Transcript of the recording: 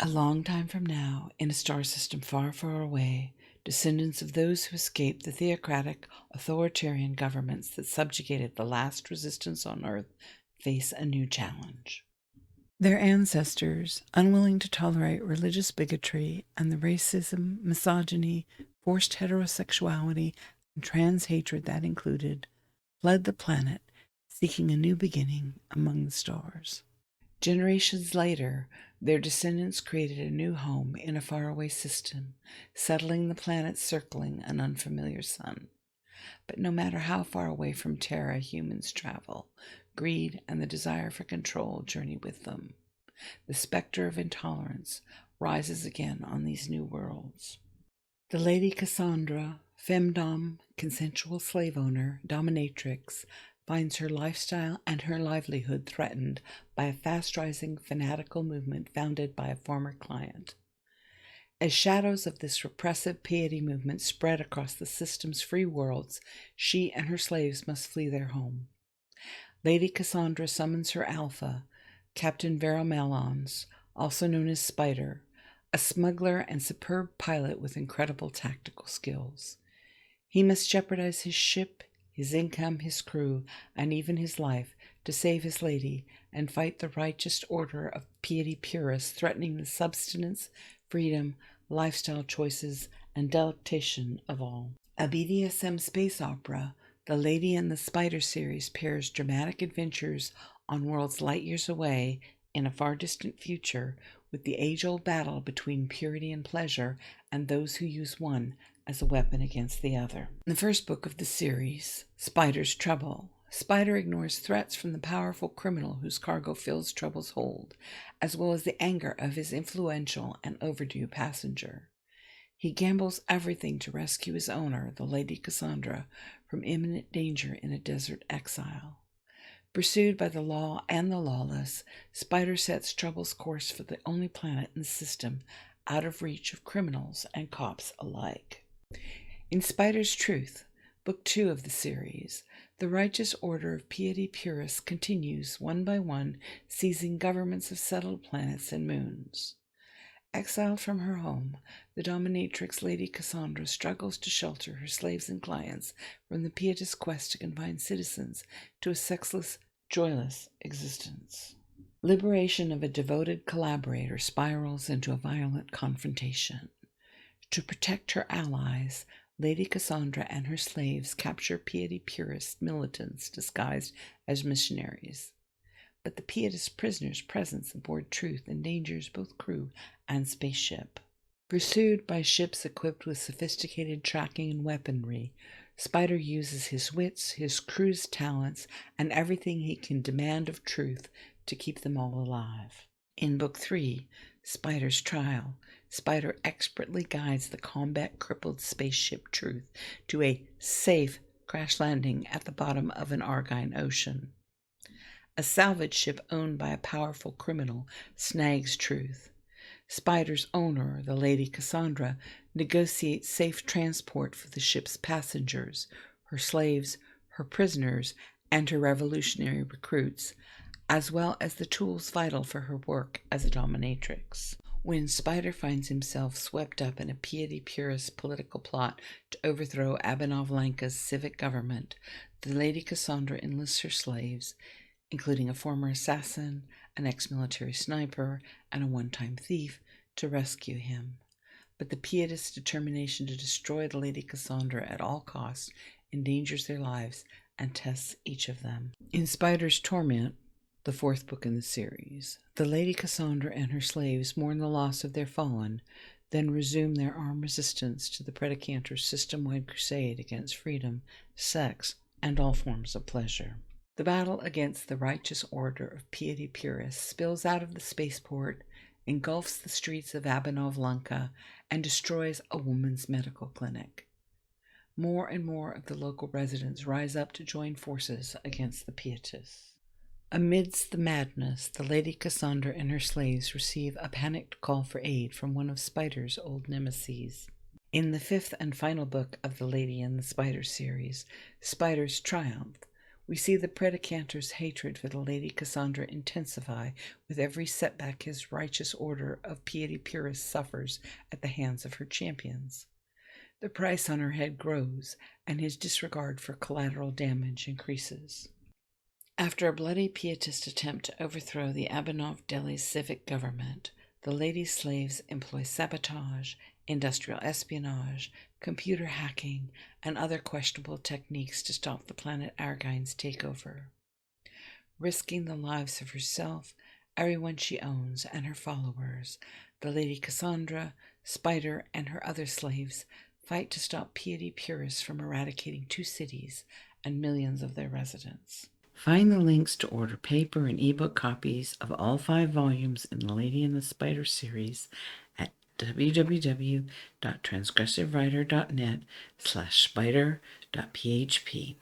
A long time from now, in a star system far, far away, descendants of those who escaped the theocratic, authoritarian governments that subjugated the last resistance on Earth face a new challenge. Their ancestors, unwilling to tolerate religious bigotry and the racism, misogyny, forced heterosexuality, and trans hatred that included, fled the planet, seeking a new beginning among the stars. Generations later, their descendants created a new home in a faraway system, settling the planet circling an unfamiliar sun. But no matter how far away from Terra humans travel, greed and the desire for control journey with them. The specter of intolerance rises again on these new worlds. The Lady Cassandra FemDom, consensual slave owner, dominatrix, finds her lifestyle and her livelihood threatened by a fast-rising fanatical movement founded by a former client. As shadows of this repressive piety movement spread across the system's free worlds, she and her slaves must flee their home. Lady Cassandra summons her alpha, Captain Varyl Malonds, also known as Spyder, a smuggler and superb pilot with incredible tactical skills. He must jeopardize his ship, his income, his crew, and even his life to save his lady and fight the righteous order of Piety Purists threatening the subsistence, freedom, lifestyle choices, and delectation of all. A BDSM space opera, the Lady and the Spyder series pairs dramatic adventures on worlds light years away in a far distant future with the age-old battle between purity and pleasure and those who use one as a weapon against the other. In the first book of the series, Spyder's Trouble, Spyder ignores threats from the powerful criminal whose cargo fills Trouble's hold, as well as the anger of his influential and overdue passenger. He gambles everything to rescue his owner, the Lady Cassandra, from imminent danger in a desert exile. Pursued by the law and the lawless, Spyder sets Trouble's course for the only planet in the system out of reach of criminals and cops alike. In Spyder's Truth, Book 2 of the series, the righteous order of Piety Purists continues one by one, seizing governments of settled planets and moons. Exiled from her home, the dominatrix Lady Cassandra struggles to shelter her slaves and clients from the pietist quest to confine citizens to a sexless, joyless existence. Liberation of a devoted collaborator spirals into a violent confrontation. To protect her allies, Lady Cassandra and her slaves capture Piety Purist militants disguised as missionaries. But the pietist prisoner's presence aboard Truth endangers both crew and spaceship. Pursued by ships equipped with sophisticated tracking and weaponry, Spyder uses his wits, his crew's talents, and everything he can demand of Truth to keep them all alive. In Book 3, Spyder's Trial, Spyder expertly guides the combat-crippled spaceship Truth to a safe crash landing at the bottom of an Argine ocean. A salvage ship owned by a powerful criminal snags Truth. Spyder's owner, the Lady Cassandra, negotiates safe transport for the ship's passengers, her slaves, her prisoners, and her revolutionary recruits, as well as the tools vital for her work as a dominatrix. When Spyder finds himself swept up in a Piety Purist political plot to overthrow Łańka's civic government, the Lady Cassandra enlists her slaves, including a former assassin, an ex-military sniper, and a one-time thief, to rescue him. But the pietist's determination to destroy the Lady Cassandra at all costs endangers their lives and tests each of them. In Spyder's Torment, the fourth book in the series, the Lady Cassandra and her slaves mourn the loss of their fallen, then resume their armed resistance to the Predicanter's system-wide crusade against freedom, sex, and all forms of pleasure. The battle against the righteous order of Piety Purists spills out of the spaceport, engulfs the streets of Łańka, and destroys a woman's medical clinic. More and more of the local residents rise up to join forces against the Pietists. Amidst the madness, the Lady Cassandra and her slaves receive a panicked call for aid from one of Spyder's old nemeses. In the fifth and final book of the Lady and the Spyder series, Spyder's Triumph, We see the predicanter's hatred for the Lady Cassandra intensify with every setback his righteous order of Piety Purists suffers at the hands of her champions. The price on her head grows, and his disregard for collateral damage increases. After a bloody pietist attempt to overthrow the Abanov Delhi's civic government, the lady slaves employ sabotage, industrial espionage, computer hacking, and other questionable techniques to stop the planet Argyne's takeover. Risking the lives of herself, everyone she owns, and her followers, the Lady Cassandra, Spyder, and her other slaves fight to stop Piety Purists from eradicating 2 cities and millions of their residents. Find the links to order paper and ebook copies of all 5 volumes in the Lady and the Spyder series at www.transgressivewriter.net/spyder.php.